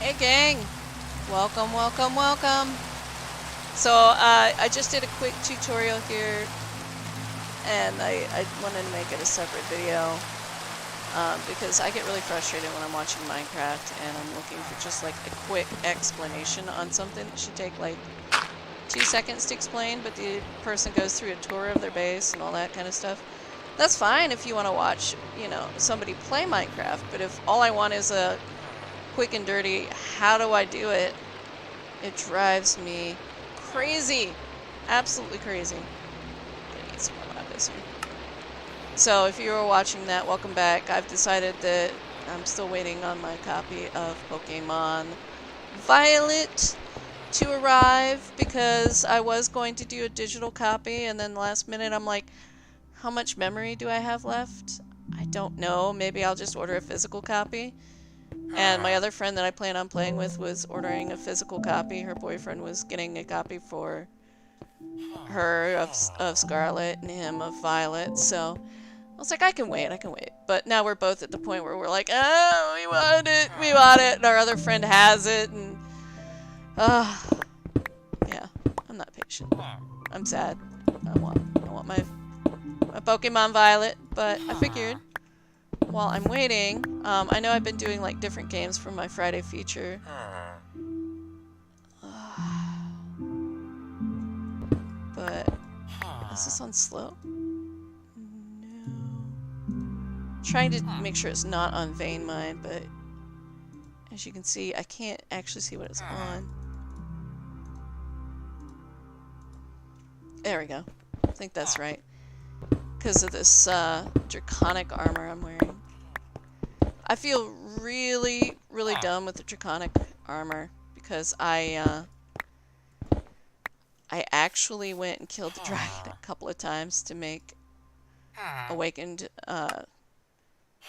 Hey gang! Welcome, welcome, welcome! So, I just did a quick tutorial here, and I wanted to make it a separate video, because I get really frustrated when I'm watching Minecraft, and I'm looking for just like a quick explanation on something that should take like 2 seconds to explain, but the person goes through a tour of their base and all that kind of stuff. That's fine if you want to watch, you know, somebody play Minecraft, but if all I want is a quick and dirty, how do I do it? It drives me crazy. Absolutely crazy. Gonna eat some more lapis here. So if you were watching that, welcome back. I've decided that I'm still waiting on my copy of Pokemon Violet to arrive because I was going to do a digital copy, and then last minute I'm like, how much memory do I have left? I don't know. Maybe I'll just order a physical copy. And my other friend that I plan on playing with was ordering a physical copy. Her boyfriend was getting a copy for her of Scarlet and him of Violet. So I was like, I can wait. But now we're both at the point where we're like, oh, we want it. And our other friend has it. And, yeah, I'm not patient. I'm sad. I want my Pokemon Violet. But I figured, while I'm waiting, I know I've been doing like different games for my Friday feature. But is this on slow? No. Trying to make sure it's not on vein mine, but as you can see, I can't actually see what it's on. There we go. I think that's right. Because of this draconic armor I'm wearing. I feel really, really dumb with the draconic armor because I actually went and killed the dragon a couple of times to make awakened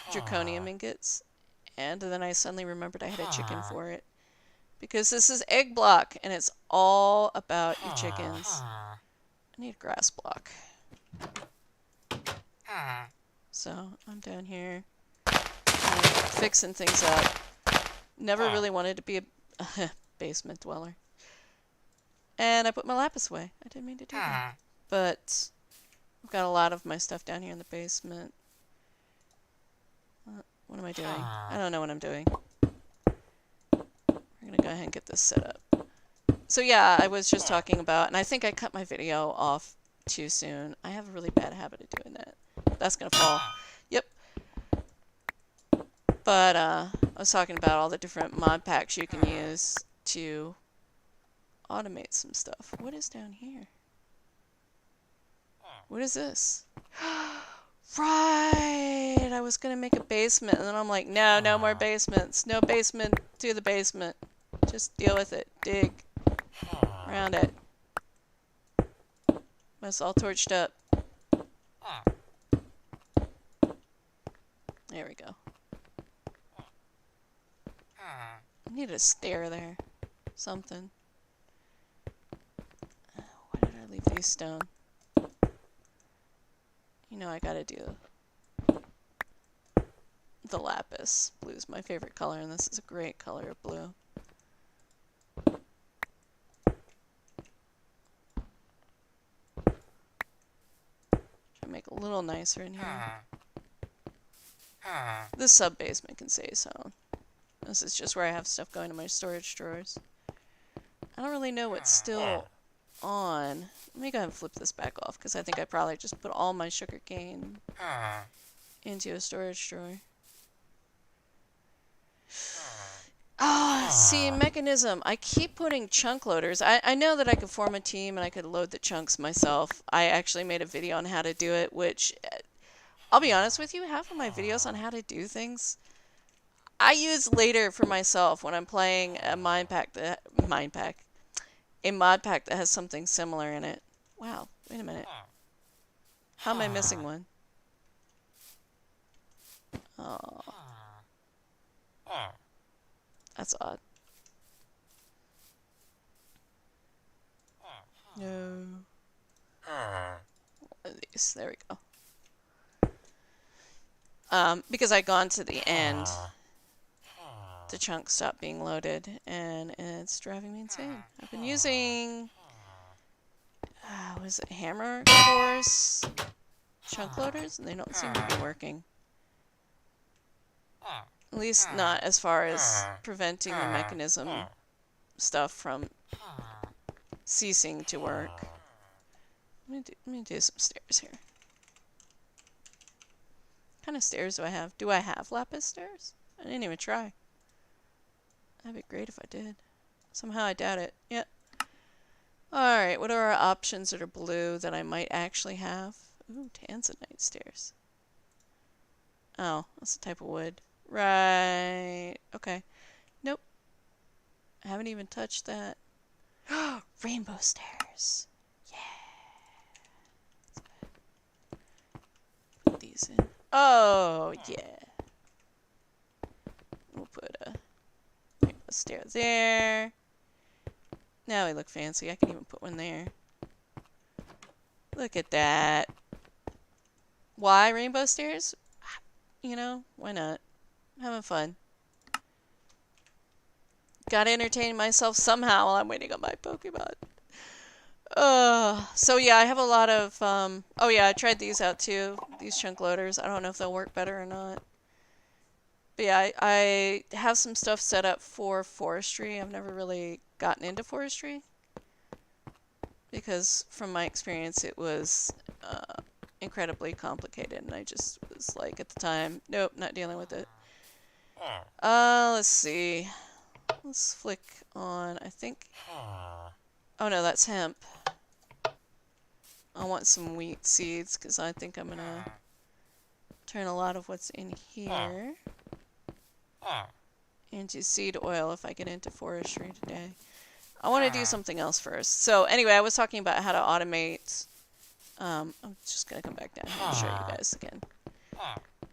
draconium ingots, and then I suddenly remembered I had a chicken for it. Because this is eggblock, and it's all about your chickens. I need a grass block. So, I'm down here fixing things up. Never really wanted to be a basement dweller. And I put my lapis away. I didn't mean to do that. But I've got a lot of my stuff down here in the basement. What am I doing? I don't know what I'm doing. We're going to go ahead and get this set up. So yeah, I was just talking about, and I think I cut my video off too soon. I have a really bad habit of doing that. That's going to fall. Yep. But I was talking about all the different mod packs you can use to automate some stuff. What is down here? What is this? Right! I was gonna make a basement, and then I'm like, no, no more basements. No basement to the basement. Just deal with it. Dig. Around it. It's all torched up. There we go. I need a stair there. Something. Why did I leave these stone? You know I gotta do the lapis. Blue's my favorite color, and this is a great color of blue. Try to make it a little nicer in here. This sub-basement can stay its own. This is just where I have stuff going to my storage drawers. I don't really know what's still on. Let me go ahead and flip this back off, because I think I probably just put all my sugarcane into a storage drawer. Ah, see, mechanism. I keep putting chunk loaders. I know that I could form a team and I could load the chunks myself. I actually made a video on how to do it, which, I'll be honest with you, half of my videos on how to do things I use later for myself when I'm playing a mod pack that has something similar in it. Wow, wait a minute. How am I missing one? Oh. That's odd. No. One of these. There we go. Because I'd gone to the end the chunks stop being loaded, and it's driving me insane. I've been using, what is it, hammer force chunk loaders, and they don't seem to be working. At least not as far as preventing the mechanism stuff from ceasing to work. Let me do some stairs here. What kind of stairs do I have? Do I have lapis stairs? I didn't even try. That'd be great if I did. Somehow I doubt it. Yep. Alright, what are our options that are blue that I might actually have? Ooh, tanzanite stairs. Oh, that's a type of wood. Right. Okay. Nope. I haven't even touched that. Rainbow stairs. Yeah. Put these in. Oh, yeah. We'll put a rainbow stair there. Now we look fancy. I can even put one there. Look at that. Why rainbow stairs? You know, why not? I'm having fun. Gotta entertain myself somehow while I'm waiting on my Pokemon. So yeah, I have a lot of, oh yeah, I tried these out too. These chunk loaders. I don't know if they'll work better or not. But yeah, I have some stuff set up for forestry. I've never really gotten into forestry. Because from my experience, it was incredibly complicated. And I just was like, at the time, nope, not dealing with it. Let's see. Let's flick on, I think. Oh no, that's hemp. I want some wheat seeds because I think I'm gonna turn a lot of what's in here into seed oil if I get into forestry today. I want to do something else first. So anyway, I was talking about how to automate. I'm just gonna come back down here and show you guys again.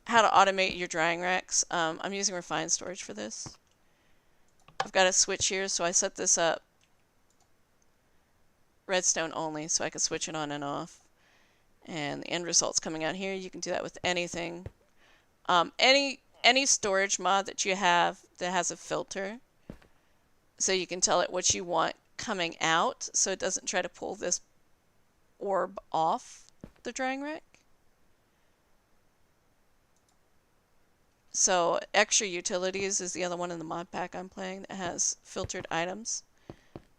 How to automate your drying racks. I'm using refined storage for this. I've got a switch here, so I set this up redstone only, so I can switch it on and off. And the end result's coming out here. You can do that with anything. Any storage mod that you have that has a filter, so you can tell it what you want coming out, so it doesn't try to pull this orb off the drying rack. So extra utilities is the other one in the mod pack I'm playing that has filtered items.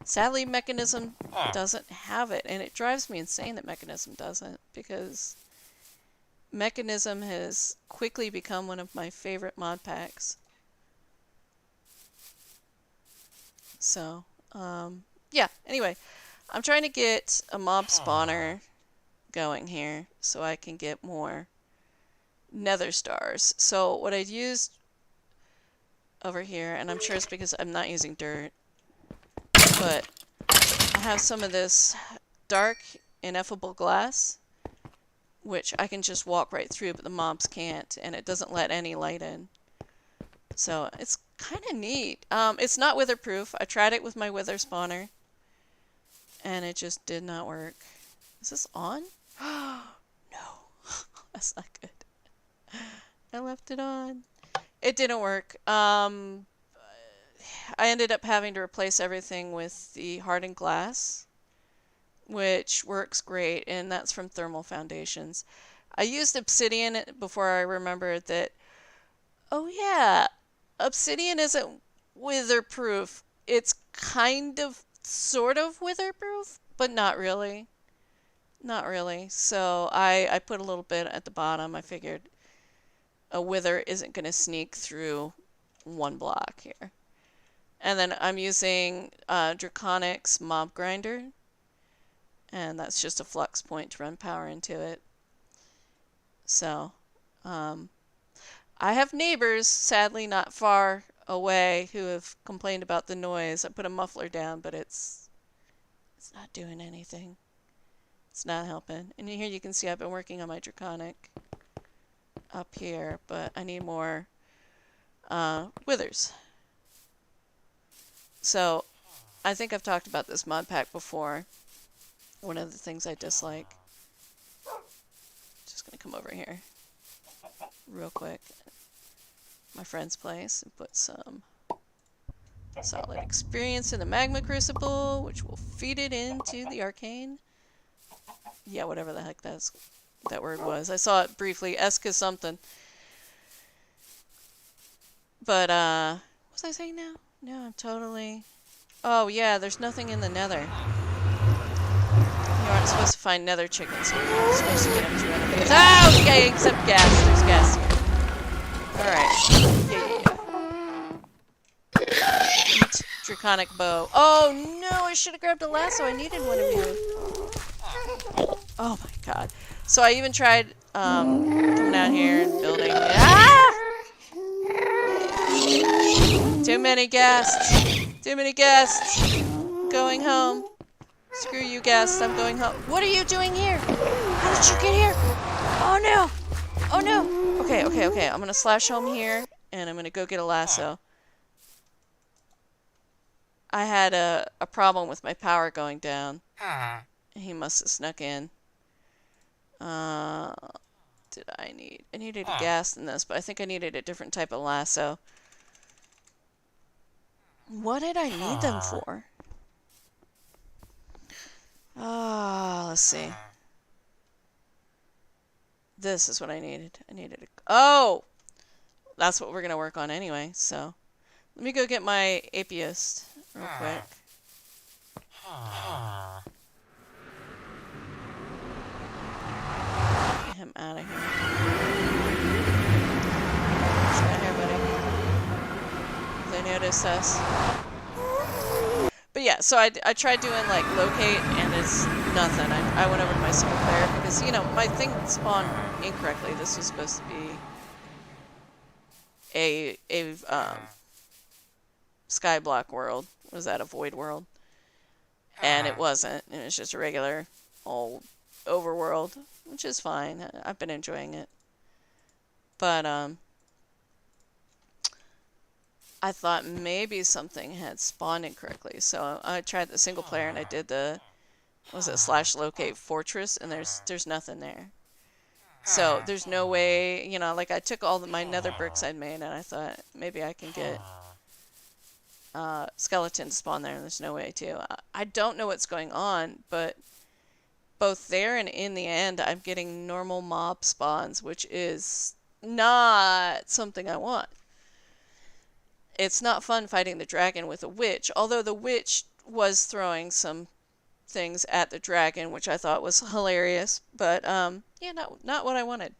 Sadly, Mechanism doesn't have it, and it drives me insane that Mechanism doesn't, because Mechanism has quickly become one of my favorite mod packs. So, yeah, anyway, I'm trying to get a mob spawner going here so I can get more nether stars. So what I'd used over here, and I'm sure it's because I'm not using dirt, but I have some of this dark ineffable glass, which I can just walk right through, but the mobs can't, and it doesn't let any light in. So it's kind of neat. It's not witherproof. I tried it with my wither spawner, and it just did not work. Is this on? No, that's not good. I left it on. It didn't work. I ended up having to replace everything with the hardened glass, which works great, and that's from Thermal Foundations. I used obsidian before I remembered that, oh yeah, obsidian isn't witherproof. It's kind of, sort of witherproof, but not really. Not really. So I put a little bit at the bottom. I figured a wither isn't going to sneak through one block here. And then I'm using Draconic's Mob Grinder. And that's just a flux point to run power into it. So, I have neighbors, sadly not far away, who have complained about the noise. I put a muffler down, but it's not doing anything. It's not helping. And here you can see I've been working on my Draconic up here, but I need more withers. So, I think I've talked about this mod pack before. One of the things I dislike. Just gonna come over here real quick. My friend's place and put some Solid experience in the magma crucible, which will feed it into the arcane. Yeah, whatever the heck that word was. I saw it briefly. Esk is something. But, what was I saying now? No, I'm totally... Oh, yeah, there's nothing in the nether. You aren't supposed to find nether chickens here. You're supposed to get them through enemies. Oh, okay, except gas. There's gas here. Alright. Yeah. Eat draconic bow. Oh, no, I should have grabbed a lasso. I needed one of you. Oh, my God. So I even tried, coming down here and building... Ah! Too many guests. Too many guests. Going home. Screw you guests. I'm going home. What are you doing here? How did you get here? Oh no. Oh no. Okay, okay, okay. I'm going to slash home here. And I'm going to go get a lasso. I had a problem with my power going down. He must have snuck in. Did I need... I needed gas in this, but I think I needed a different type of lasso. What did I need them for? Let's see. This is what I needed. I needed a... Oh! That's what we're going to work on anyway, so... Let me go get my apiist real quick. Get him out of here. What's out here, buddy? They notice us. But yeah, so I tried doing like locate and it's nothing. I went over to my single player because, you know, my thing spawned incorrectly. This was supposed to be a skyblock world. Was that a void world? And it wasn't. It was just a regular old overworld, which is fine. I've been enjoying it. But I thought maybe something had spawned incorrectly, so I tried the single player and I did the, was it /locate fortress, and there's nothing there. So there's no way, you know, like I took all my nether bricks I'd made and I thought maybe I can get skeleton to spawn there, and there's no way to. I don't know what's going on, but both there and in the end I'm getting normal mob spawns, which is not something I want. It's not fun fighting the dragon with a witch, although the witch was throwing some things at the dragon, which I thought was hilarious, but yeah, not what I wanted.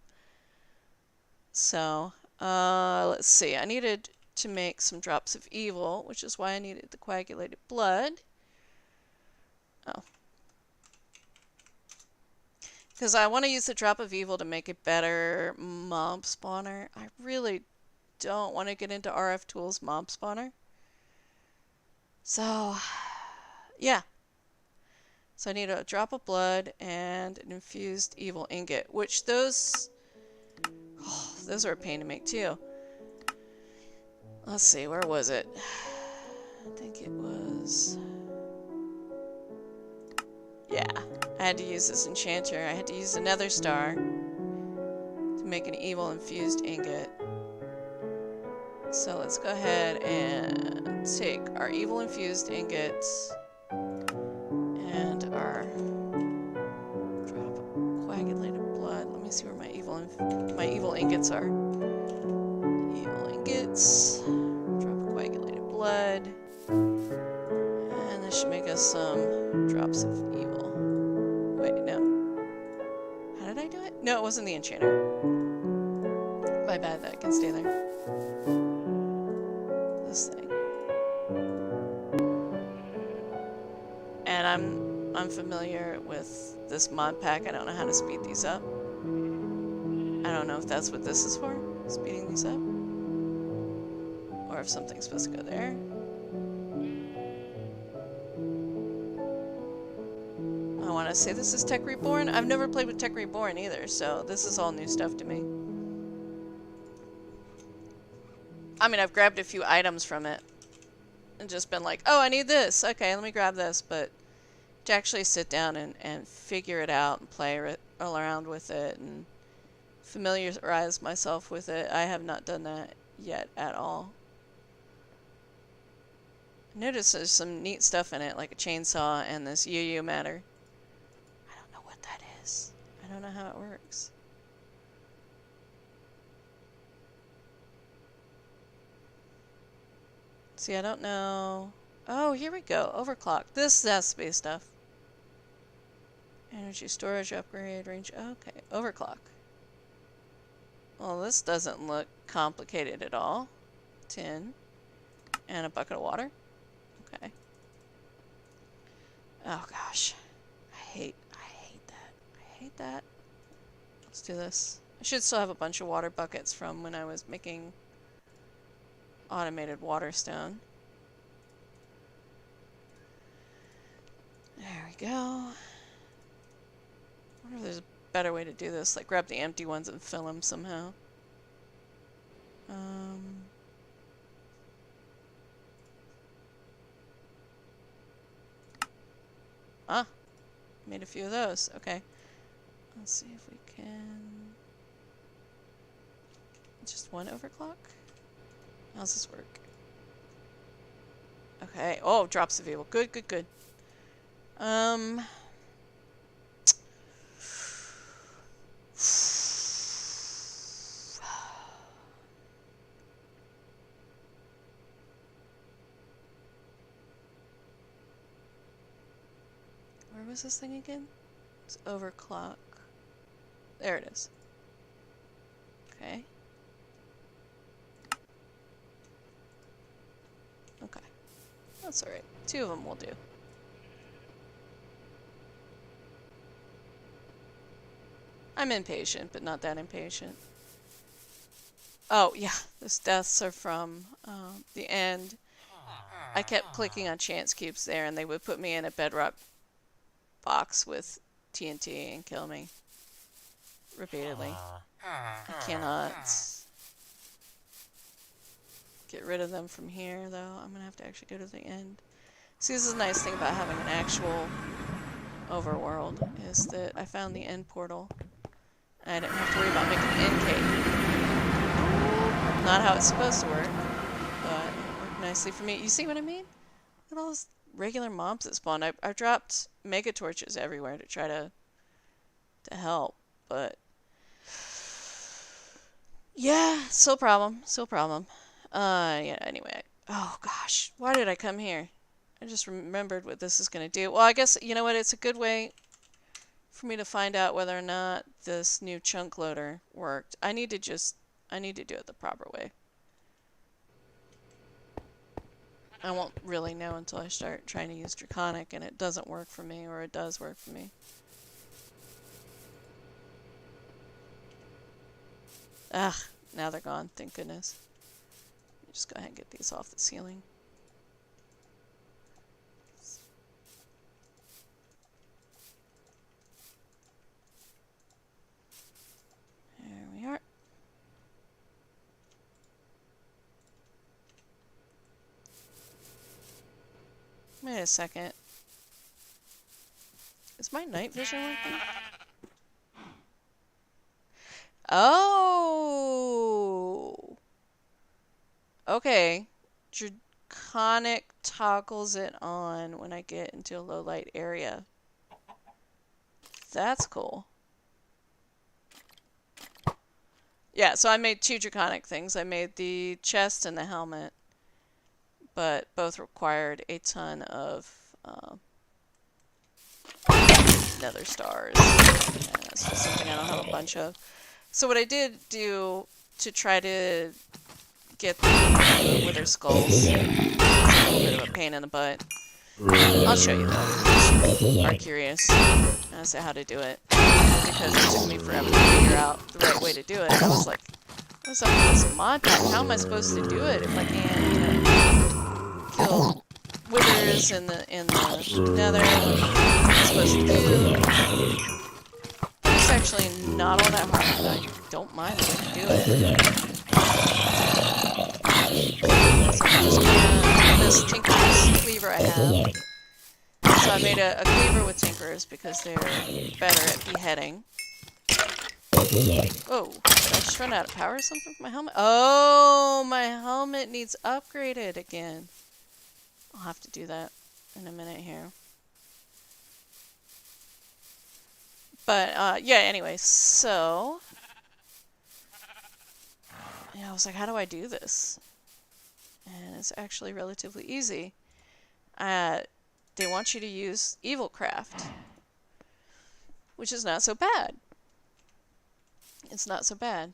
So, let's see. I needed to make some drops of evil, which is why I needed the coagulated blood. Oh. Because I want to use the drop of evil to make a better mob spawner. I really don't want to get into RF Tools mob spawner. So, yeah. So I need a drop of blood and an infused evil ingot, which those are a pain to make too. Let's see, where was it? I think it was... Yeah, I had to use this enchanter. I had to use another star to make an evil infused ingot. So let's go ahead and take our evil infused ingots and our drop of coagulated blood. Let me see where my evil ingots are. Evil ingots, drop of coagulated blood, and this should make us some drops of evil. Wait, no. How did I do it? No, it wasn't the enchanter. My bad, that can stay there. This thing. And I'm familiar with this mod pack. I don't know how to speed these up. I don't know if that's what this is for, speeding these up. Or if something's supposed to go there. I want to say this is Tech Reborn. I've never played with Tech Reborn either, so this is all new stuff to me. I mean, I've grabbed a few items from it and just been like, oh, I need this. Okay, let me grab this. But to actually sit down and figure it out and play around with it and familiarize myself with it, I have not done that yet at all. Notice there's some neat stuff in it, like a chainsaw and this UU matter. I don't know what that is. I don't know how it works. See, I don't know. Oh, here we go. Overclock. This has to be stuff. Energy storage upgrade range. Okay, overclock. Well, this doesn't look complicated at all. Tin. And a bucket of water. Okay. Oh gosh. I hate that. I hate that. Let's do this. I should still have a bunch of water buckets from when I was making automated water stone. There we go. I wonder if there's a better way to do this, like grab the empty ones and fill them somehow. Ah, made a few of those. Okay. Let's see if we can... Just one overclock? How's this work? Okay. Oh, drops of evil. Good, good, good. Where was this thing again? It's overclock. There it is. Okay. Okay. That's alright. 2 of them will do. I'm impatient, but not that impatient. Oh, yeah. Those deaths are from the end. I kept clicking on chance cubes there, and they would put me in a bedrock box with TNT and kill me repeatedly. I cannot get rid of them from here, though. I'm gonna have to actually go to the end. See, this is a nice thing about having an actual overworld, is that I found the end portal. And I didn't have to worry about making an end cave. Not how it's supposed to work, but it worked nicely for me. You see what I mean? Look at all those regular mobs that spawn. I dropped mega torches everywhere to try to help, but yeah, still problem. Yeah, anyway. Oh gosh, why did I come here? I just remembered what this is going to do. Well, I guess, you know what, it's a good way for me to find out whether or not this new chunk loader worked. I need to do it the proper way. I won't really know until I start trying to use Draconic and it doesn't work for me, or it does work for me. Ah, now they're gone, thank goodness. Let me just go ahead and get these off the ceiling. There we are. Wait a second. Is my night vision working? Oh! Okay. Draconic toggles it on when I get into a low light area. That's cool. Yeah, so I made 2 Draconic things. I made the chest and the helmet, but both required a ton of nether stars. And that's just something I don't have a bunch of. So what I did do to try to get the wither skulls, a bit of a pain in the butt. I'll show you though, if you are curious as to how to do it, because it took me forever to figure out the right way to do it. I was like, what's up with this mod pack? How am I supposed to do it if I can't, you know, kill withers in the nether? What am I supposed to do? It's actually not all that hard, but I don't mind the way to do it. So I'm just gonna, this Tinker's cleaver I have. So I made a cleaver with Tinkers because they're better at beheading. Oh, did I just run out of power or something for my helmet? Oh, my helmet needs upgraded again. I'll have to do that in a minute here. But yeah, anyway, so yeah, I was like, how do I do this? And it's actually relatively easy. They want you to use eggblock, which is not so bad. It's not so bad.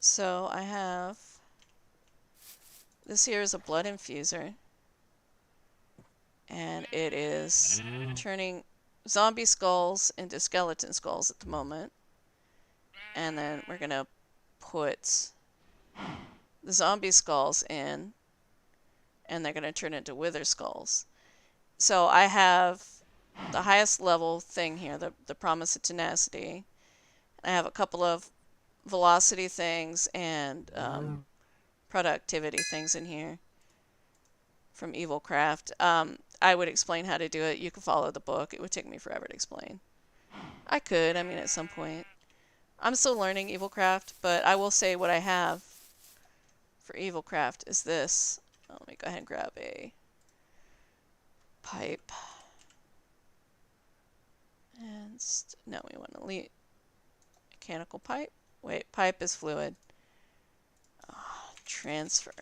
So I have, this here is a blood infuser, and it is turning zombie skulls into skeleton skulls at the moment. And then we're going to put the zombie skulls in, and they're going to turn into wither skulls. So I have the highest level thing here, the promise of tenacity. I have a couple of velocity things and productivity things in here from eggblock. I would explain how to do it. You can follow the book. It would take me forever to explain. I could, I mean, at some point. I'm still learning eggblock, but I will say what I have for eggblock is this. Let me go ahead and grab a pipe. And no, we want to leave mechanical pipe. Wait, pipe is fluid. Oh, transfer.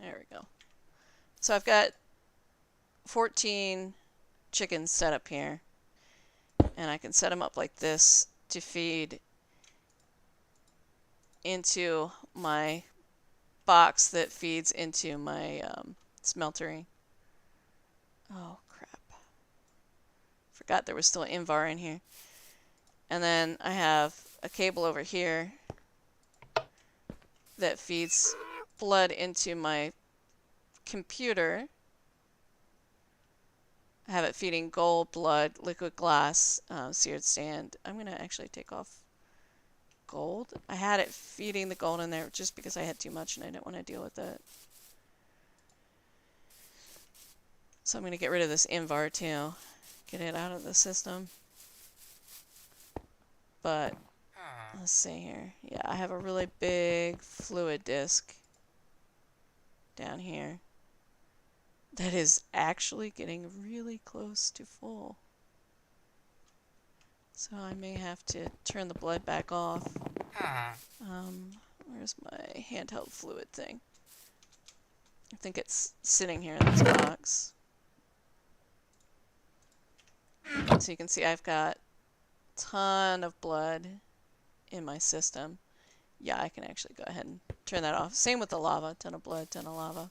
There we go. So I've got 14 chickens set up here, and I can set them up like this to feed into my box that feeds into my smeltery. Oh crap, forgot there was still Invar in here. And then I have a cable over here that feeds blood into my computer. I have it feeding gold, blood, liquid glass, seared sand. I'm going to actually take off gold. I had it feeding the gold in there just because I had too much and I didn't want to deal with it. So I'm going to get rid of this Invar too. Get it out of the system. But let's see here. Yeah, I have a really big fluid disk down here that is actually getting really close to full. So I may have to turn the blood back off. Where's my handheld fluid thing? I think it's sitting here in this box. So you can see I've got a ton of blood in my system. Yeah, I can actually go ahead and turn that off. Same with the lava. Ton of blood, ton of lava.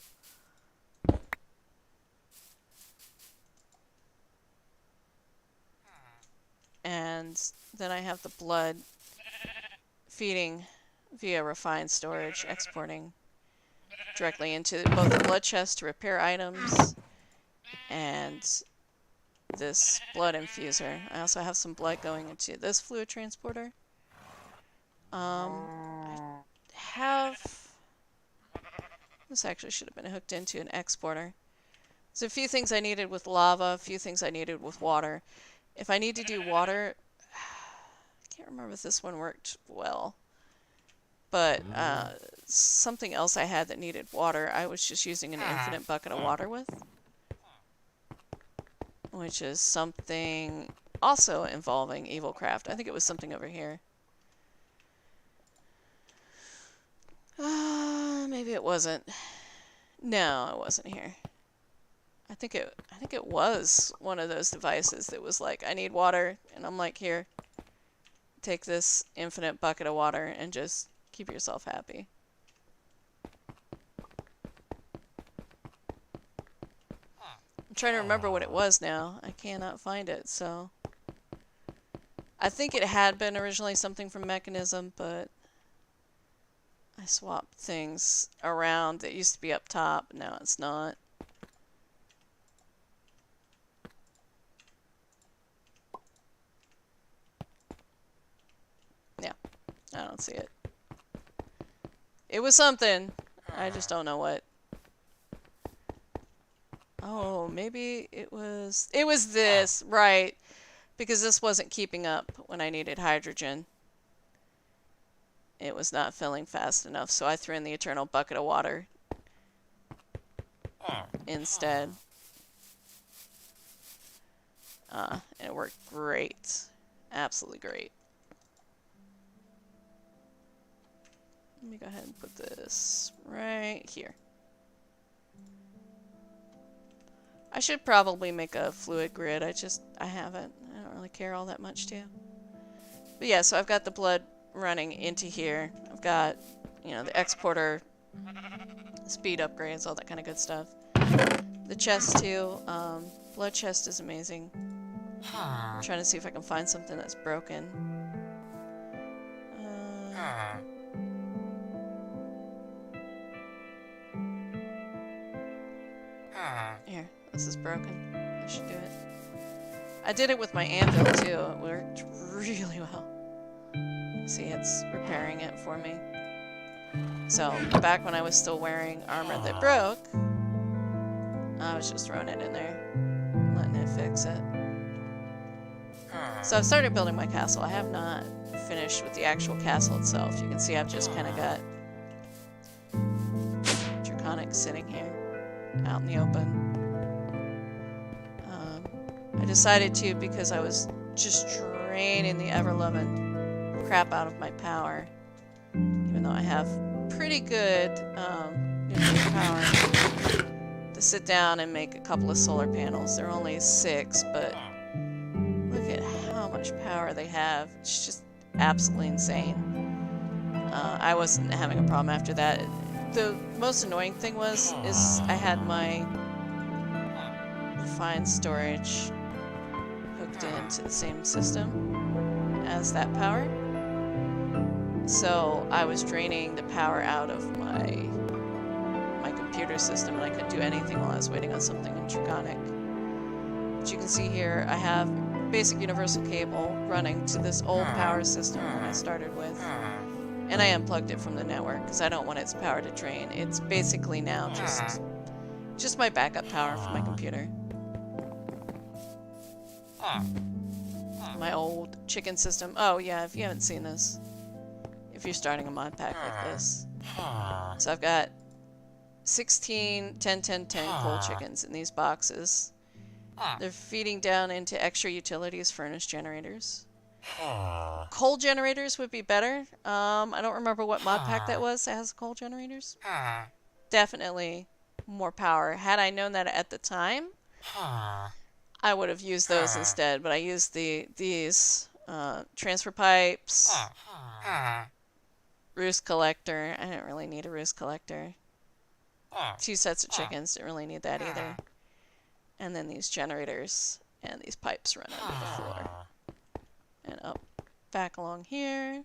And then I have the blood feeding via refined storage, exporting directly into both the blood chest to repair items and this blood infuser. I also have some blood going into this fluid transporter. I have... This actually should have been hooked into an exporter. There's a few things I needed with lava, a few things I needed with water. If I need to do water... I can't remember if this one worked well. But something else I had that needed water, I was just using an infinite bucket of water with. Which is something also involving eggblock. I think it was something over here. Maybe it wasn't. No, it wasn't here. I think it was one of those devices that was like, I need water, and I'm like, here, take this infinite bucket of water and just keep yourself happy. I'm trying to remember what it was now. I cannot find it, so... I think it had been originally something from Mechanism, but I swapped things around. It used to be up top, now it's not. Yeah, I don't see it. It was something. I just don't know what. Oh, maybe it was this, right? Because this wasn't keeping up when I needed hydrogen. it was not filling fast enough, so I threw in the eternal bucket of water instead. And it worked great. Absolutely great. Let me go ahead and put this right here. I should probably make a fluid grid. I haven't. I don't really care all that much to. But yeah, so I've got the blood running into here. I've got, you know, the exporter, speed upgrades, all that kind of good stuff. The chest too. Blood chest is amazing. I'm trying to see if I can find something that's broken. Here, this is broken. I should do it. I did it with my anvil too. It worked really well. See, it's repairing it for me. So, back when I was still wearing armor that broke, I was just throwing it in there, letting it fix it. So I've started building my castle. I have not finished with the actual castle itself. You can see I've just kind of got Draconic sitting here out in the open. I decided to, because I was just draining the ever-loving crap out of my power, even though I have pretty good nuclear power, to sit down and make a couple of solar panels. They're only 6, but look at how much power they have. It's just absolutely insane. I wasn't having a problem after that. The most annoying thing is I had my refined storage hooked into the same system as that power. So I was draining the power out of my computer system, and I couldn't do anything while I was waiting on something in Draconic. But you can see here, I have basic universal cable running to this old power system that I started with. And I unplugged it from the network because I don't want its power to drain. It's basically now just my backup power for my computer. My old chicken system. Oh yeah, if you haven't seen this, if you're starting a mod pack like this. So I've got 16 10 10 10 coal chickens in these boxes. They're feeding down into extra utilities furnace generators. Coal generators would be better. I don't remember what mod pack that was that has coal generators. Definitely more power. Had I known that at the time, I would have used those instead, but I used these transfer pipes, roost collector. I didn't really need a roost collector. 2 sets of chickens, didn't really need that either. And then these generators and these pipes run under the floor. And up, back along here,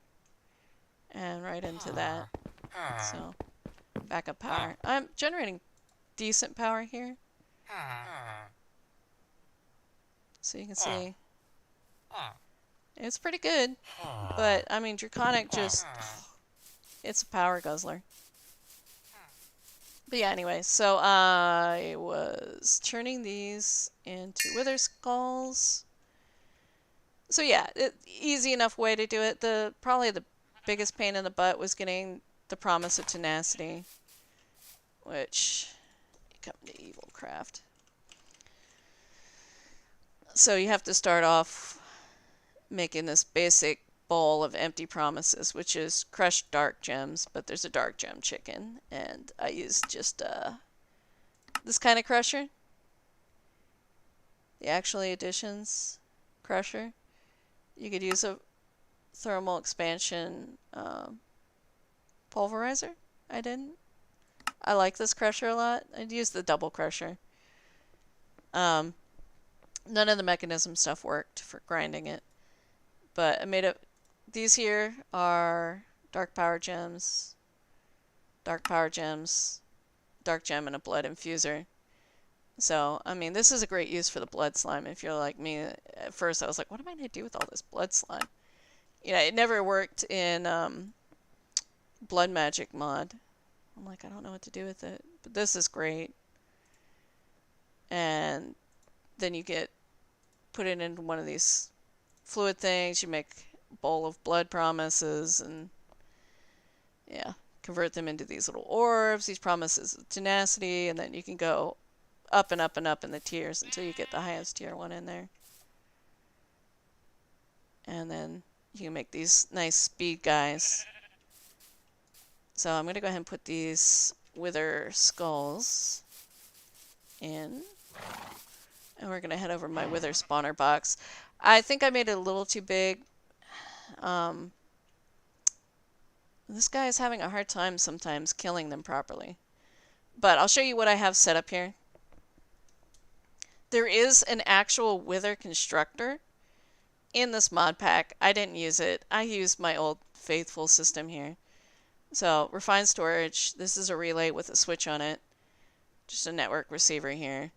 and right into that. So, backup power. I'm generating decent power here. So you can see, it's pretty good. But, I mean, Draconic just, it's a power guzzler. But yeah, anyway, so I was turning these into wither skulls. So yeah, easy enough way to do it. Probably the biggest pain in the butt was getting the promise of tenacity, which you come to evil craft. So you have to start off making this basic bowl of empty promises, which is crushed dark gems, but there's a dark gem chicken, and I used just this kind of crusher, the Actually Additions crusher. You could use a thermal expansion pulverizer. I didn't. I like this crusher a lot. I'd use the double crusher. None of the mechanism stuff worked for grinding it, but I made it. These here are dark power gems, dark gem, and a blood infuser. So, I mean, this is a great use for the blood slime. If you're like me, at first I was like, what am I going to do with all this blood slime? You know, it never worked in Blood Magic mod. I'm like, I don't know what to do with it. But this is great. And then you put it into one of these fluid things. You make a bowl of blood promises, and Yeah, convert them into these little orbs, these promises of tenacity, and then you can go up and up and up in the tiers until you get the highest tier one in there. And then you can make these nice speed guys. So I'm going to go ahead and put these wither skulls in. And we're going to head over my wither spawner box. I think I made it a little too big. This guy is having a hard time sometimes killing them properly. But I'll show you what I have set up here. There is an actual wither constructor in this mod pack. I didn't use it. I used my old faithful system here. So, refined storage. This is a relay with a switch on it. Just a network receiver here.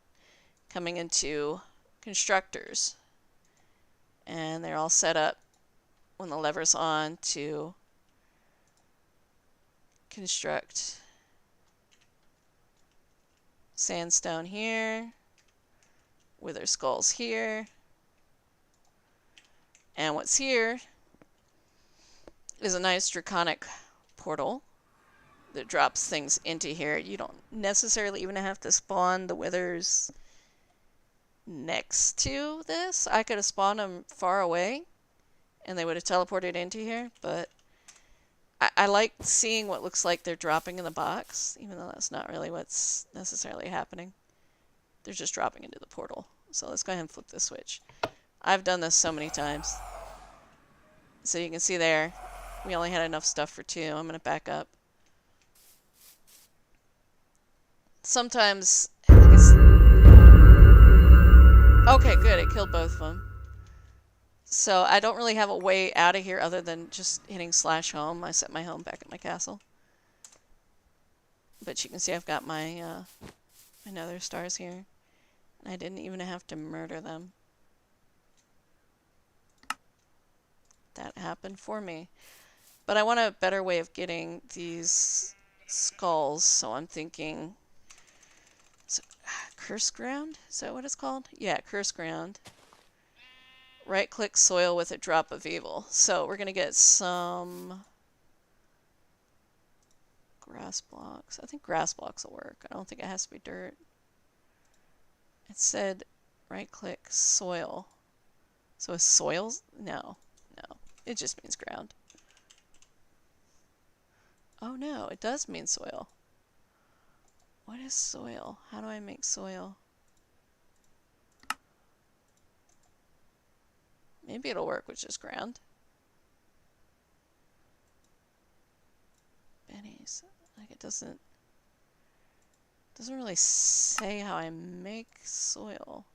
Coming into constructors. And they're all set up when the lever's on to construct sandstone here. Wither skulls here. And what's here is a nice draconic portal that drops things into here. You don't necessarily even have to spawn the withers next to this. I could have spawned them far away and they would have teleported into here, but I like seeing what looks like they're dropping in the box, even though that's not really what's necessarily happening. They're just dropping into the portal. So let's go ahead and flip the switch. I've done this so many times. So you can see there, we only had enough stuff for 2. I'm going to back up. Sometimes, okay, good, it killed both of them. So I don't really have a way out of here other than just hitting /home. I set my home back at my castle. But you can see I've got my nether stars here. I didn't even have to murder them. That happened for me. But I want a better way of getting these skulls, so I'm thinking... Curse ground? Is that what it's called? Yeah, curse ground. Right-click soil with a drop of evil. So we're going to get some grass blocks. I think grass blocks will work. I don't think it has to be dirt. It said right-click soil. So is soil? No. No. It just means ground. Oh no, it does mean soil. What is soil? How do I make soil? Maybe it'll work with just ground. Bennies. Like it doesn't really say how I make soil.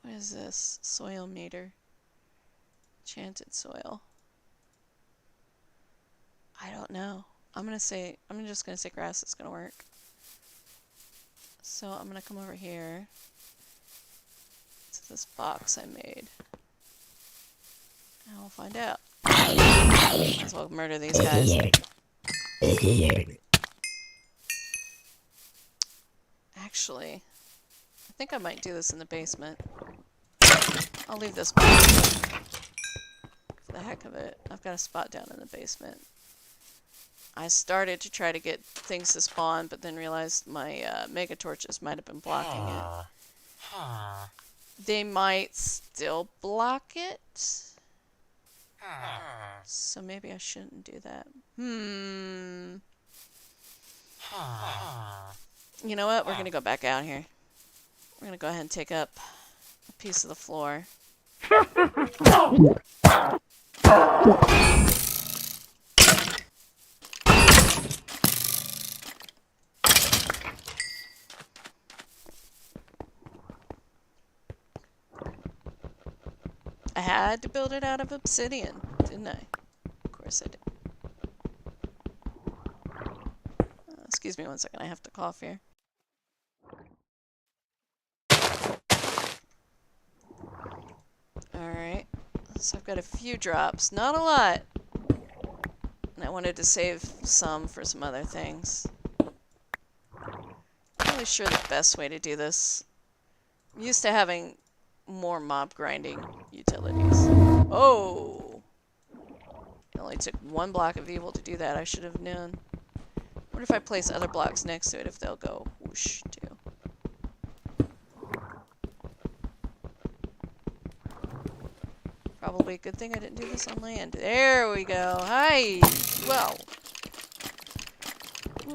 What is this? Soil meter. Enchanted soil. I don't know. I'm just gonna say grass is gonna work. So I'm gonna come over here to this box I made. And we'll find out. Might as well murder these guys. Actually, I think I might do this in the basement. I'll leave this box for the heck of it. I've got a spot down in the basement. I started to try to get things to spawn, but then realized my mega torches might have been blocking it. They might still block it. So maybe I shouldn't do that. You know what? We're going to go back out here. We're going to go ahead and take up a piece of the floor. I had to build it out of obsidian, didn't I? Of course I did. Excuse me one second, I have to cough here. Alright, so I've got a few drops, not a lot. And I wanted to save some for some other things. Not really sure the best way to do this. I'm used to having more mob grinding utilities. Oh! It only took one block of evil to do that. I should have known. What if I place other blocks next to it, if they'll go whoosh too? Probably a good thing I didn't do this on land. There we go. Hi! Well. Ooh,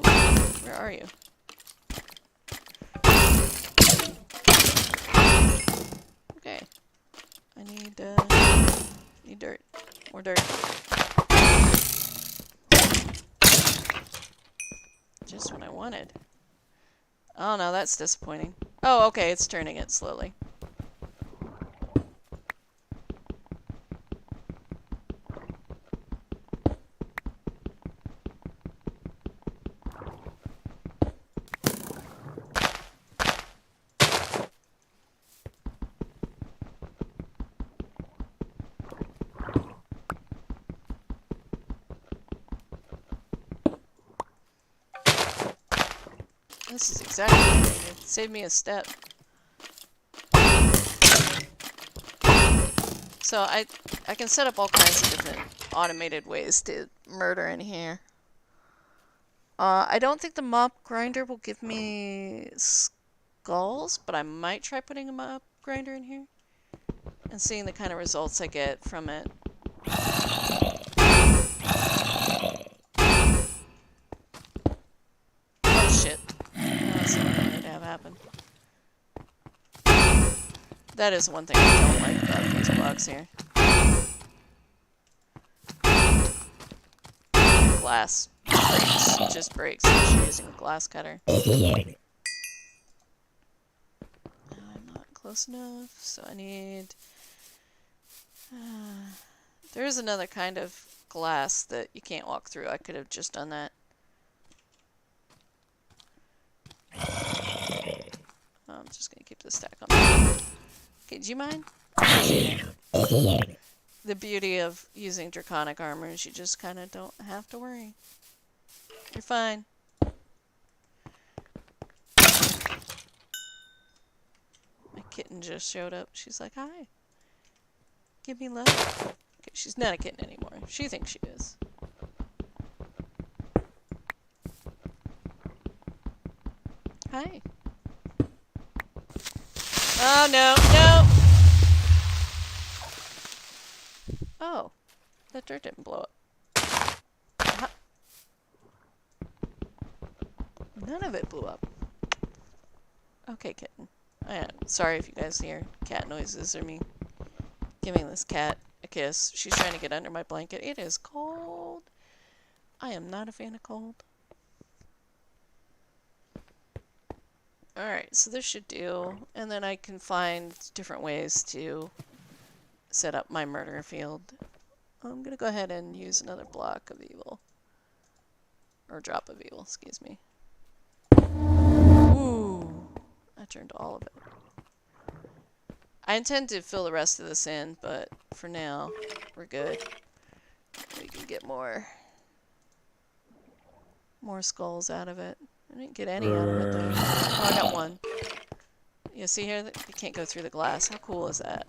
where are you? Okay. I need dirt. More dirt. Just what I wanted. Oh no, that's disappointing. Oh, okay, it's turning it slowly. This is exactly what I needed. Saved me a step. So I can set up all kinds of different automated ways to murder in here. I don't think the mop grinder will give me skulls, but I might try putting a mop grinder in here and seeing the kind of results I get from it. Oh shit. That's what I wanted to have happen. That is one thing I don't like about these blocks here. Glass breaks. It just breaks if you're using a glass cutter. I'm not close enough, so I need... there is another kind of glass that you can't walk through. I could have just done that. I'm just going to keep this stack on. Okay, do you mind? The beauty of using draconic armor is you just kind of don't have to worry. You're fine. My kitten just showed up. She's like, hi. Give me love. Okay, she's not a kitten anymore. She thinks she is. Hi. Oh, no, no! Oh, that dirt didn't blow up. None of it blew up. Okay, kitten. I'm sorry if you guys hear cat noises or me giving this cat a kiss. She's trying to get under my blanket. It is cold. I am not a fan of cold. Alright, so this should do. And then I can find different ways to set up my murder field. I'm going to go ahead and use another block of evil. Or drop of evil, excuse me. Ooh, I turned all of it. I intend to fill the rest of this in, but for now, we're good. We can get more skulls out of it. I didn't get any out of it though. Oh, I got one. You see here? You can't go through the glass. How cool is that?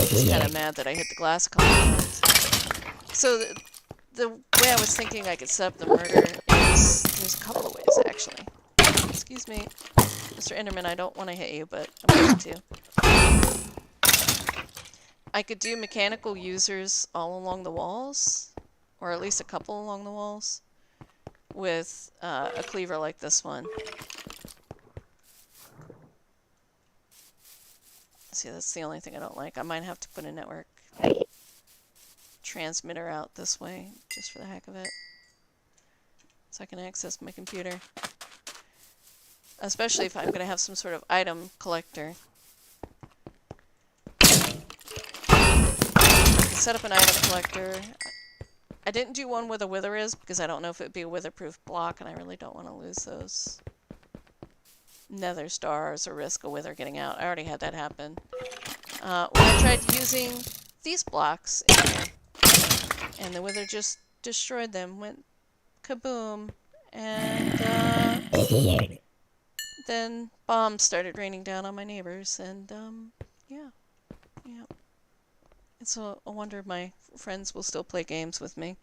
He's kind of mad that I hit the glass a couple times. So the way I was thinking I could set up the murder is there's a couple of ways actually. Excuse me, Mr. Enderman, I don't want to hit you, but I'm going to. I could do mechanical users all along the walls, or at least a couple along the walls, with a cleaver like this one. See, that's the only thing I don't like. I might have to put a network transmitter out this way, just for the heck of it, so I can access my computer. Especially if I'm going to have some sort of item collector. I can set up an item collector. I didn't do one where the wither is, because I don't know if it would be a witherproof block, and I really don't want to lose those nether stars or risk a wither getting out. I already had that happen. When I tried using these blocks in here, and the wither just destroyed them, went kaboom, and then bombs started raining down on my neighbors, and yeah. It's a wonder my friends will still play games with me.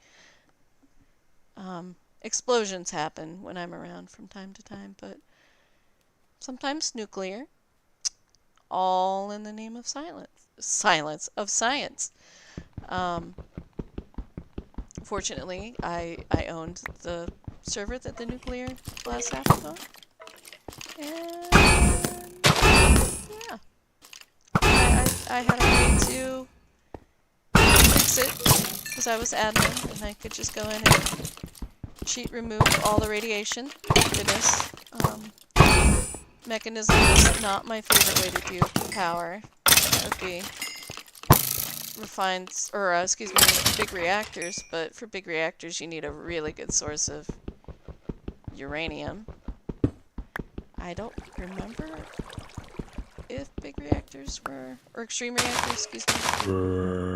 Explosions happen when I'm around from time to time, but sometimes nuclear. All in the name of silence. Of science. Fortunately, I owned the server that the nuclear blast happened on. And yeah, I had a way to fix it because I was admin and I could just go in and cheat remove all the radiation. Thank goodness. Mechanism is not my favorite way to do power. That would be refined, or excuse me, big reactors, but for big reactors you need a really good source of uranium. I don't remember if big reactors were, or extreme reactors, excuse me,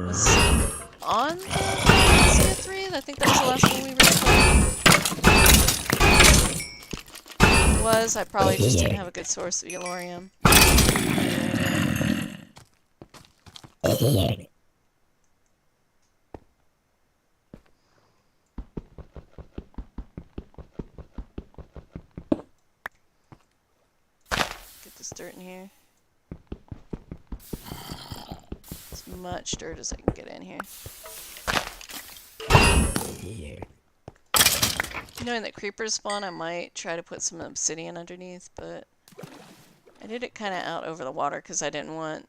was on CF3. I think that was the last one we recorded. It was, I probably just didn't have a good source of uranium. Get this dirt in here. As much dirt as I can get in here. Knowing that creepers spawn, I might try to put some obsidian underneath, but I did it kind of out over the water because I didn't want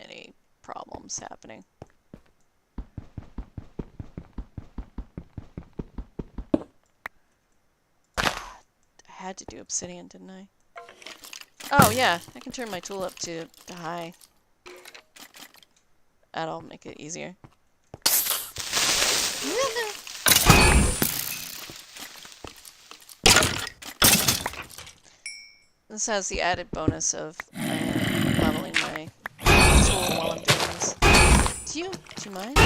any problems happening. I had to do obsidian, didn't I? Oh yeah, I can turn my tool up to high. That'll make it easier. This has the added bonus of leveling my tool while I'm doing this. Do you mind?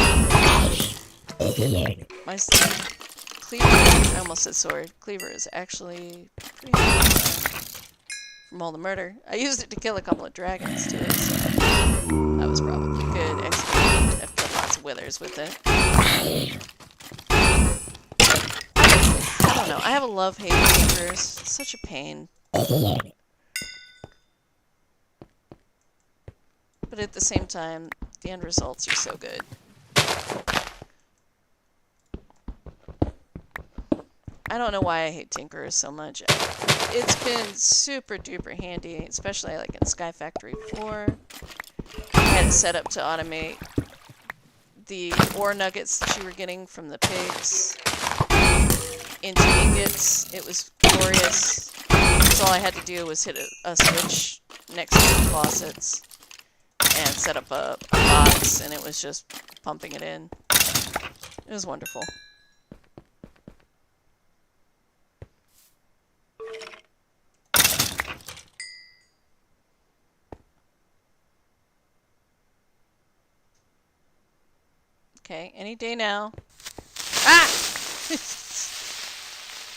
My cleaver, I almost said sword. Cleaver is actually pretty good from all the murder. I used it to kill a couple of dragons too, so that was probably good. I've killed lots of withers with it. I don't know, I have a love-hate with cleavers. It's such a pain. But at the same time, the end results are so good. I don't know why I hate tinkerers so much. It's been super duper handy, especially like in Sky Factory 4. I had it set up to automate the ore nuggets that you were getting from the pigs into ingots. It was glorious. So all I had to do was hit a switch next to the faucets and set up a box, and it was just pumping it in. It was wonderful. Okay, any day now. Ah!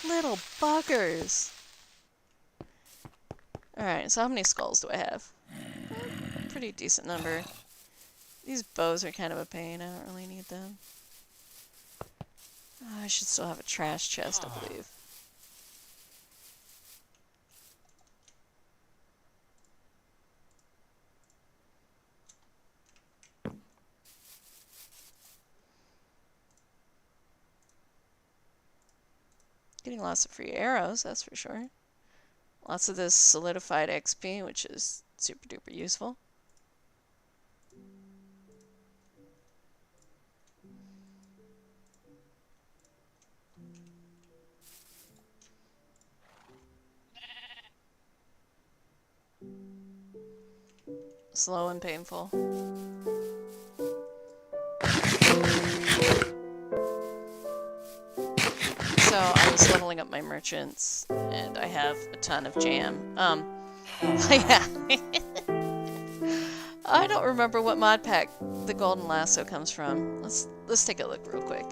Little buggers. Alright, so how many skulls do I have? Pretty decent number. These bows are kind of a pain. I don't really need them. Oh, I should still have a trash chest, I believe. Getting lots of free arrows, that's for sure. Lots of this solidified XP, which is super duper useful. Slow and painful. So I was leveling up my merchants, and I have a ton of jam. Yeah. I don't remember what mod pack the golden lasso comes from. Let's take a look real quick.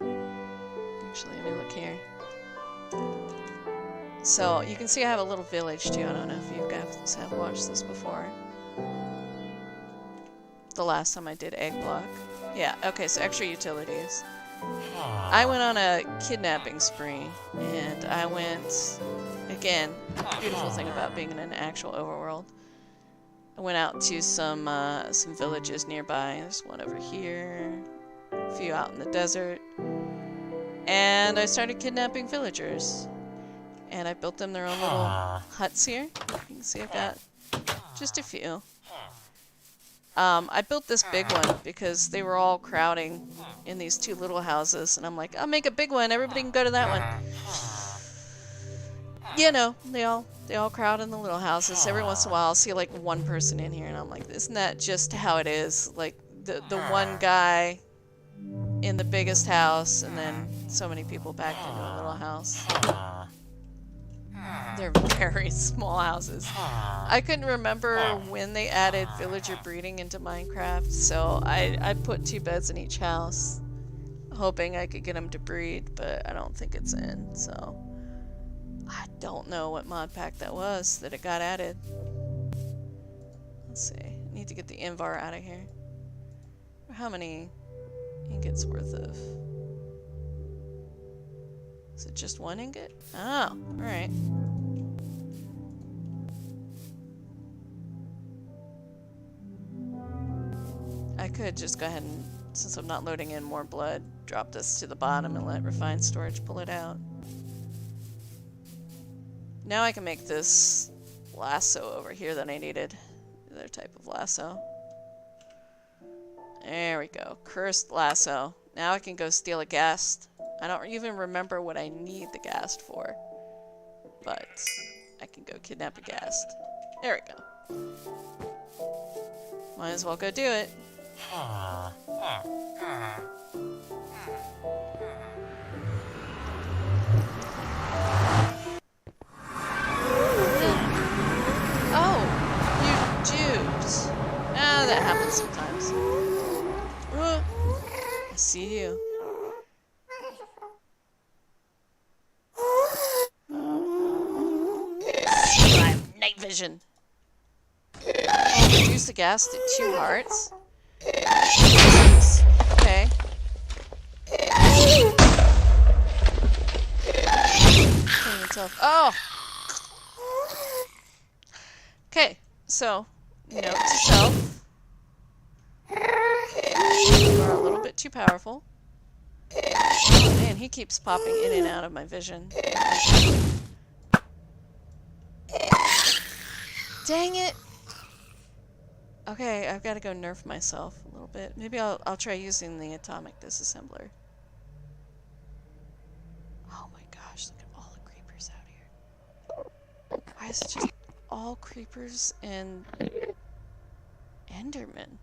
Actually, let me look here. So you can see I have a little village too. I don't know if you guys have watched this before. the last time I did eggblock. Yeah, okay, so extra utilities. I went on a kidnapping spree, and I went, again, beautiful thing about being in an actual overworld. I went out to some villages nearby. There's one over here, a few out in the desert, and I started kidnapping villagers. And I built them their own little huts here. You can see I've got just a few. I built this big one because they were all crowding in these two little houses, and I'm like, I'll make a big one. Everybody can go to that one. You know, they all crowd in the little houses. Every once in a while, I'll see like one person in here, and I'm like, isn't that just how it is? Like the one guy in the biggest house, and then so many people packed into a little house. They're very small houses. I couldn't remember when they added villager breeding into Minecraft, so I put 2 beds in each house, hoping I could get them to breed, but I don't think it's in, so I don't know what mod pack that was that it got added. Let's see. I need to get the Invar out of here. How many ingots worth of? Is it just 1 ingot? Oh, alright. I could just go ahead and, since I'm not loading in more blood, drop this to the bottom and let refined storage pull it out. Now I can make this lasso over here that I needed. The other type of lasso. There we go. Cursed lasso. Now I can go steal a ghast. I don't even remember what I need the ghast for. But I can go kidnap a ghast. There we go. Might as well go do it. Oh, you Jews. Ah, that happens sometimes. I see you. I have night vision. Oh, reduce the gas to 2 hearts. Okay. Oh! Okay, so, note to self. You are a little bit too powerful. Man, he keeps popping in and out of my vision. Dang it! Okay, I've got to go nerf myself a little bit. Maybe I'll try using the atomic disassembler. Oh my gosh, look at all the creepers out here. Why is it just all creepers and endermen?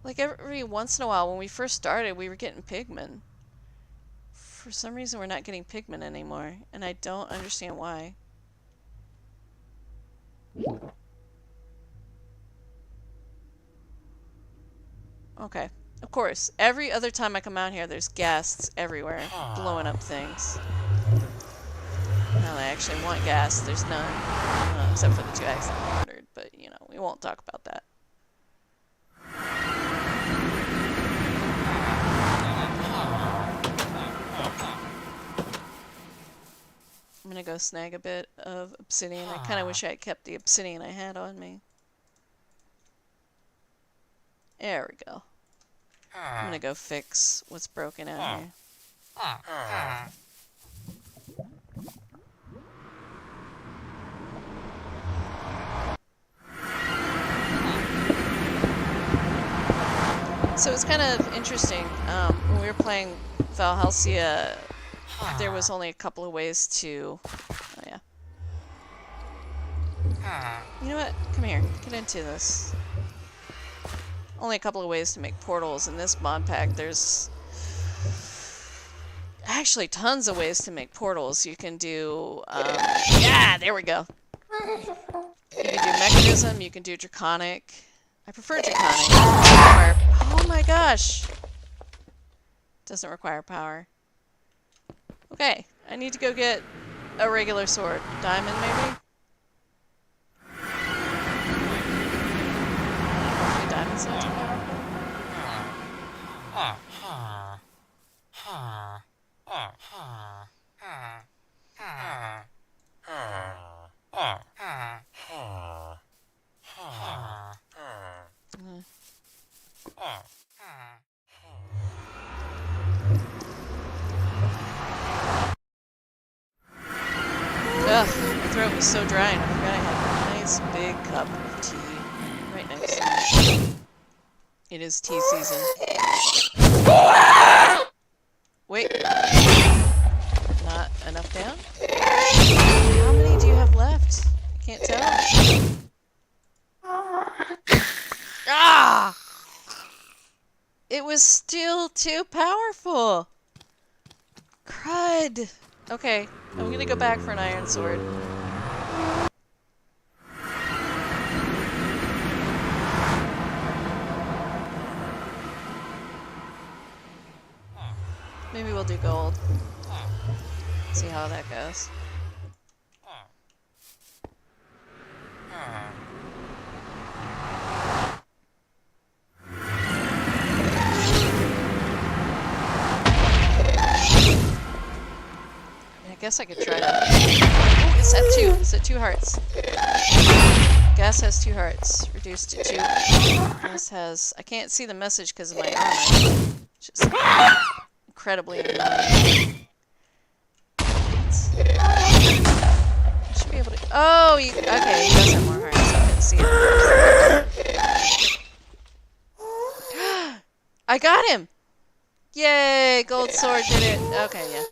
Like every once in a while when we first started, we were getting pigmen. For some reason we're not getting pigmen anymore, and I don't understand why. Okay, of course. Every other time I come out here, there's ghasts everywhere, blowing up things. Now that I actually want gas, there's none. Except for the 2 I accidentally murdered, but, you know, we won't talk about that. I'm gonna go snag a bit of obsidian. I kinda wish I had kept the obsidian I had on me. There we go. I'm gonna go fix what's broken out here. So it's kind of interesting. When we were playing Valhalcia, there was only a couple of ways to... Oh, yeah. You know what? Come here. Get into this. Only a couple of ways to make portals. In this mod pack, there's actually tons of ways to make portals. You can do... yeah, there we go. You can do mechanism, you can do draconic. I prefer draconic. Oh my gosh! Doesn't require power. Okay, I need to go get a regular sword. Diamond, maybe? It's not too powerful. Ugh, my throat was so dry and I forgot I had a nice big cup of tea right next to me. It is tea season. Wait. Not enough down? How many do you have left? I can't tell. Ah! It was still too powerful. Crud. Okay, I'm gonna go back for an iron sword. Maybe we'll do gold. See how that goes. I guess I could try that. Oh, it's at 2. It's at 2 hearts. Gas has 2 hearts. Reduced to 2. Gas has... I can't see the message because of my armor. Just incredibly annoying. I should be able to... Oh, okay, he does have more hearts. I didn't see it. I got him! Yay! Gold sword did it. Okay, yeah.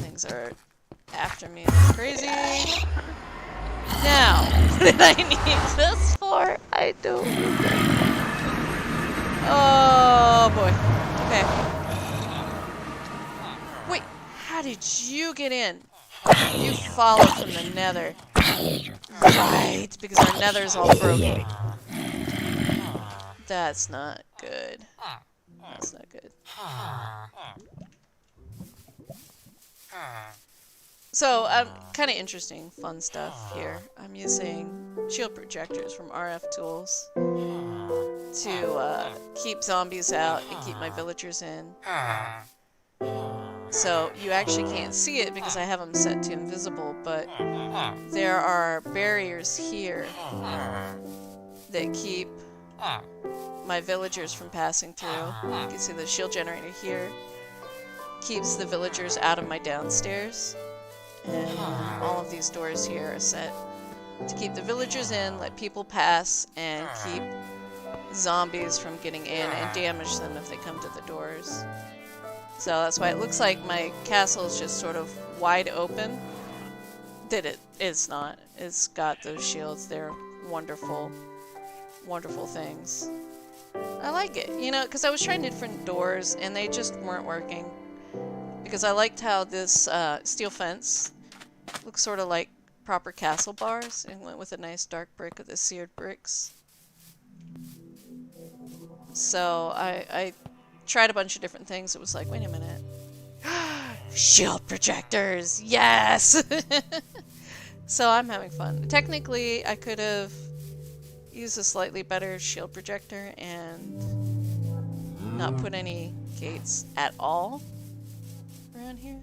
Things are after me like crazy. Now, what did I need this for? I don't remember. Oh boy. Okay. Wait, how did you get in? You followed from the nether. Right, because our nether's all broken. That's not good. That's not good. So, kind of interesting, fun stuff here. I'm using shield projectors from RF Tools to keep zombies out and keep my villagers in. So, you actually can't see it because I have them set to invisible, but there are barriers here that keep my villagers from passing through. You can see the shield generator here. Keeps the villagers out of my downstairs. And all of these doors here are set to keep the villagers in, let people pass, and keep zombies from getting in and damage them if they come to the doors. So that's why it looks like my castle is just sort of wide open. That it is not. It's got those shields. They're wonderful, wonderful things. I like it, you know, because I was trying different doors and they just weren't working. Because I liked how this steel fence looks sort of like proper castle bars and went with a nice dark brick with the seared bricks. So I tried a bunch of different things. It was like, wait a minute. Shield projectors! Yes! So I'm having fun. Technically, I could have used a slightly better shield projector and not put any gates at all around here.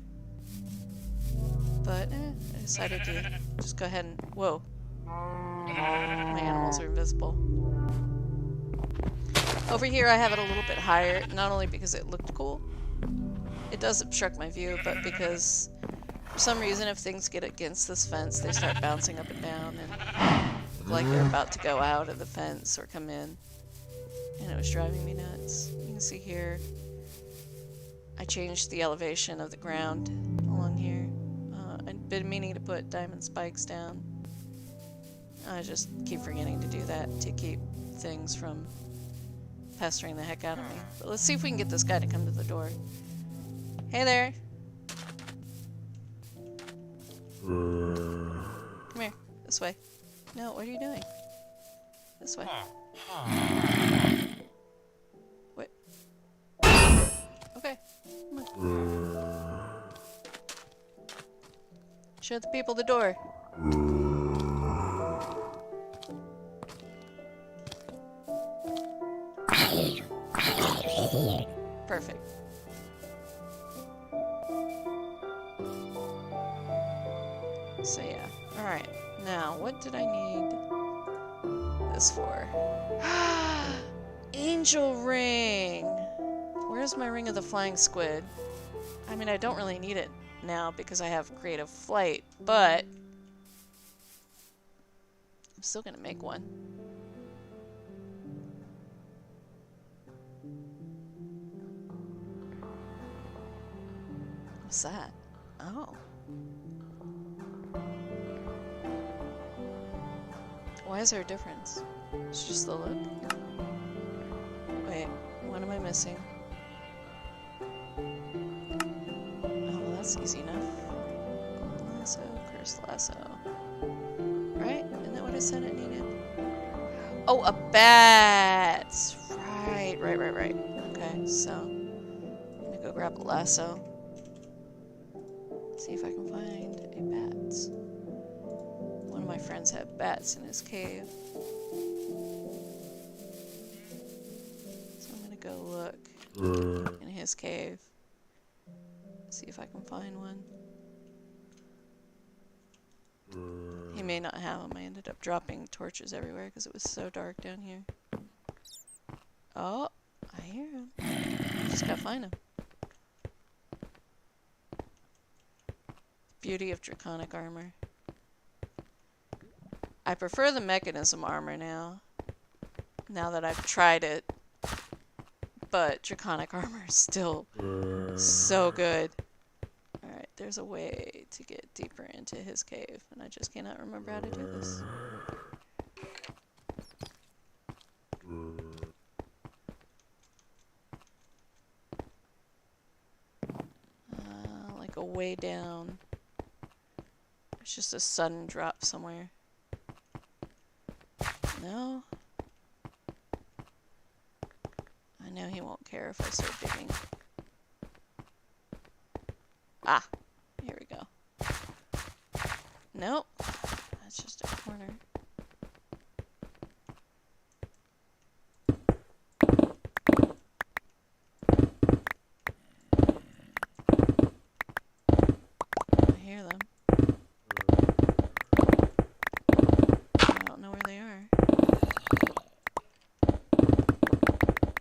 But I decided to just go ahead and... Whoa. My animals are invisible. Over here I have it a little bit higher, not only because it looked cool. It does obstruct my view, but because for some reason if things get against this fence, they start bouncing up and down and look like they're about to go out of the fence or come in. And it was driving me nuts. You can see here, I changed the elevation of the ground along here. I've been meaning to put diamond spikes down. I just keep forgetting to do that to keep things from pestering the heck out of me. But let's see if we can get this guy to come to the door. Hey there. Come here. This way. No, what are you doing? This way. What? Okay. Come on. Show the people the door. Perfect. So yeah. Alright. Now, what did I need this for? Angel ring! Where's my ring of the flying squid? I mean, I don't really need it now because I have creative flight, but I'm still gonna make one. What's that? Oh. Why is there a difference? It's just the look. Wait, what am I missing? Oh, well, that's easy enough. Golden lasso, cursed lasso. Right? Isn't that what I said it needed? Oh, a bat! Right. Okay, so I'm gonna go grab a lasso. See if I can find a bat. One of my friends had bats in his cave. So I'm gonna go look in his cave. See if I can find one. He may not have them. I ended up dropping torches everywhere because it was so dark down here. Oh, I hear him. Just gotta find him. Beauty of draconic armor. I prefer the mechanism armor now that I've tried it. But draconic armor is still so good. Alright, there's a way to get deeper into his cave, and I just cannot remember how to do this. Like a way down. It's just a sudden drop somewhere. No? I know he won't care if I start digging. Ah! Here we go. Nope. That's just a corner. I hear them. I don't know where they are.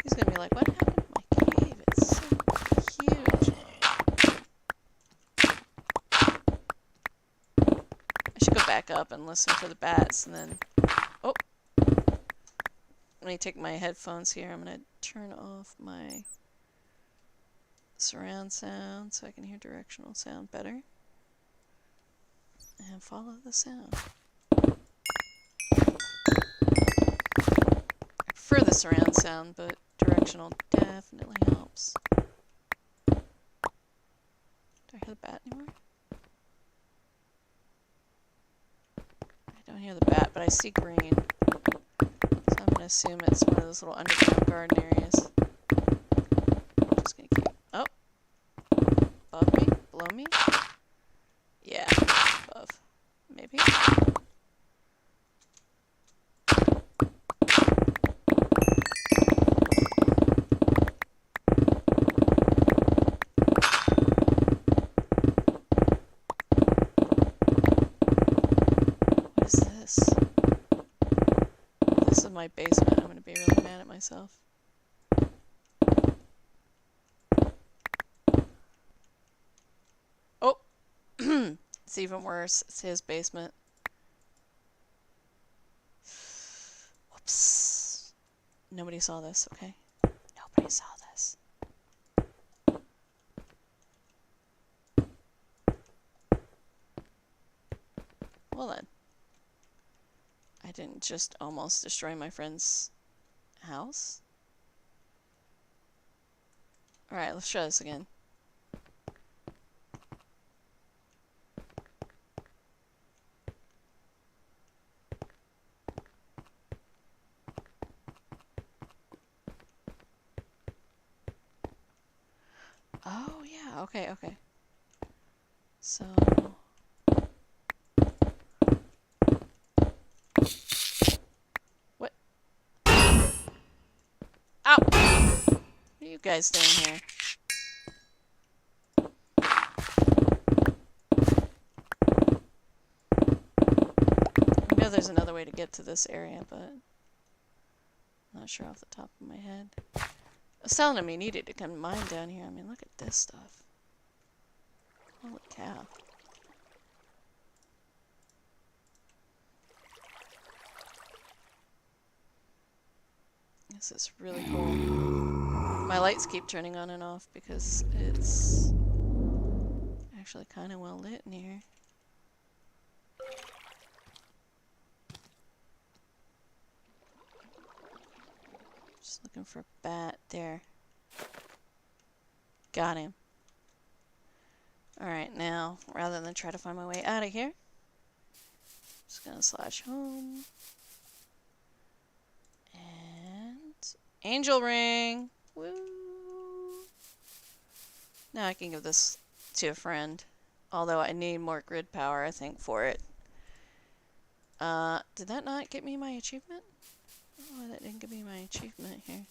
He's gonna be like, what happened to my cave? It's so huge. I should go back up and listen for the bats and then... Oh! Let me take my headphones here. I'm gonna turn off my surround sound so I can hear directional sound better. And follow the sound. I prefer the surround sound, but directional definitely helps. Do I hear the bat anymore? I don't hear the bat, but I see green. So I'm gonna assume it's one of those little underground garden areas. I'm just gonna keep... Oh! Above me? Below me? Yeah, above. Maybe? What is this? This is my basement. I'm gonna be really mad at myself. Oh! It's even worse. It's his basement. Whoops. Nobody saw this, okay? Nobody saw this. Well then. I didn't just almost destroy my friend's house. Alright, let's try this again. Oh, yeah, okay. So... What? you guys doing here? I know there's another way to get to this area, but I'm not sure off the top of my head. I was telling him he needed to come mine down here. I mean, look at this stuff. Holy cow. This is really cool. My lights keep turning on and off because it's actually kind of well lit in here. Just looking for a bat there. Got him. Alright, now, rather than try to find my way out of here, just gonna slash home. And angel ring! Woo! Now I can give this to a friend. Although I need more grid power, I think, for it. Did that not get me my achievement? Oh, that didn't give me my achievement here.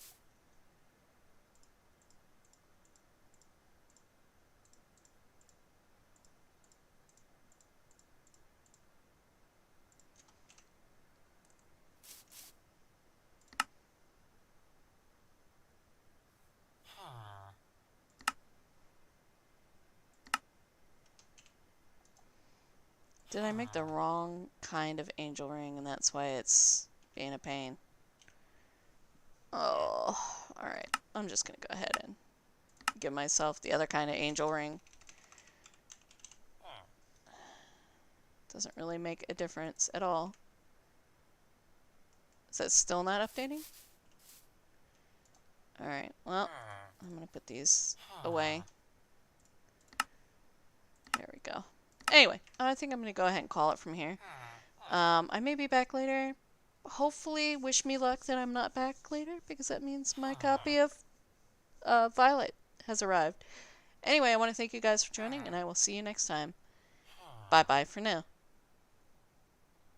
Did I make the wrong kind of angel ring and that's why it's being a pain? Oh, alright. I'm just gonna go ahead and give myself the other kind of angel ring. Doesn't really make a difference at all. Is that still not updating? Alright, well, I'm gonna put these away. There we go. Anyway, I think I'm going to go ahead and call it from here. I may be back later. Hopefully, wish me luck that I'm not back later, because that means my copy of Violet has arrived. Anyway, I want to thank you guys for joining, and I will see you next time. Bye-bye for now.